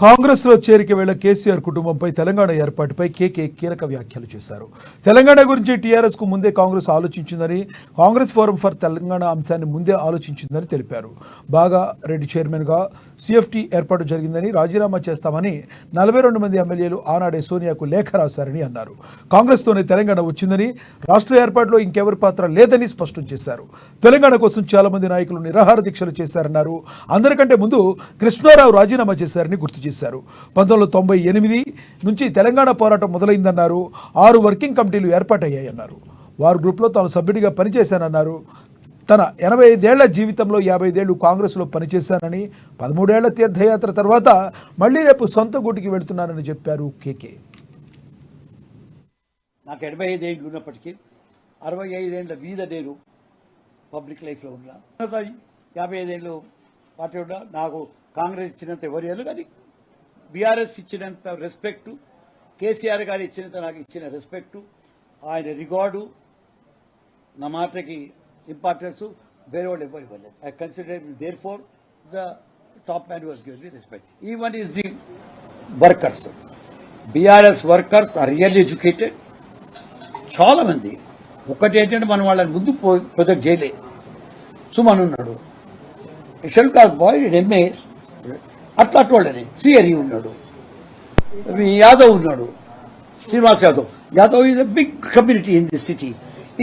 కాంగ్రెస్ లో చేరిక వేళ కేసీఆర్ కుటుంబంపై తెలంగాణ ఏర్పాటుపై కేకే కీలక వ్యాఖ్యలు చేశారు. తెలంగాణ గురించి టీఆర్ఎస్ కు ముందే కాంగ్రెస్ ఆలోచించిందని, కాంగ్రెస్ ఫోరం ఫర్ తెలంగాణ అంశాన్ని ముందే ఆలోచించిందని తెలిపారు. బాగా రెడ్డి చైర్మన్ గా సిఎఫ్టీ ఏర్పాటు జరిగిందని, రాజీనామా చేస్తామని 42 మంది ఎమ్మెల్యేలు ఆనాడే సోనియాకు లేఖ రాశారని అన్నారు. కాంగ్రెస్ తోనే తెలంగాణ వచ్చిందని, రాష్ట్ర ఏర్పాటులో ఇంకెవరి పాత్ర లేదని స్పష్టం చేశారు. తెలంగాణ కోసం చాలా మంది నాయకులు నిరాహార దీక్షలు చేశారన్నారు. అందరికంటే ముందు కృష్ణారావు రాజీనామా చేశారని గుర్తు చేశారు. 1998 నుంచి తెలంగాణ పోరాటం మొదలైందన్నారు. 6 వర్కింగ్ కమిటీలు ఏర్పాటయ్యాయన్నారు. వారు గ్రూప్లో తాను సభ్యుడిగా పనిచేశానన్నారు. తన 85 ఏళ్ల జీవితంలో 55 ఏళ్లు కాంగ్రెస్లో పనిచేశానని, 13 ఏళ్ల తీర్థయాత్ర తర్వాత మళ్లీ రేపు సొంత గూటికి వెళుతున్నానని చెప్పారు కేకే. నాకు 85 ఏళ్ళు ఉన్నప్పటికీ 65 ఏళ్ల మీద నేను పబ్లిక్ లైఫ్లో ఉన్నా. 55 ఏళ్ళు పార్టీ ఉన్నా. నాకు కాంగ్రెస్ ఇచ్చినంత ఎవరు ఏళ్ళు కానీ బీఆర్ఎస్ ఇచ్చినంత రెస్పెక్టు, కేసీఆర్ గారు ఇచ్చినంత నాకు ఇచ్చిన రెస్పెక్టు, ఆయన రికార్డు, నా మాటకి ఇంపార్టెన్స్ వేరే వాళ్ళు ఎవరు ఇవ్వలేదు. I consider therefore the top man was given the respect. Even is the workers, BRS workers are real educated. చాలా మంది ఒకటి ఏంటంటే మనం వాళ్ళని ముందు ప్రొజెక్ట్ చేయలే. సుమన్ ఉన్నాడు, షెల్కాల్ బాయ్ ఎంఏ అట్లా వాళ్ళని, సిఆర్ఈ ఉన్నాడు, యాదవ్ ఉన్నాడు, Srinivas Yadav. Yadav is a big community in this city.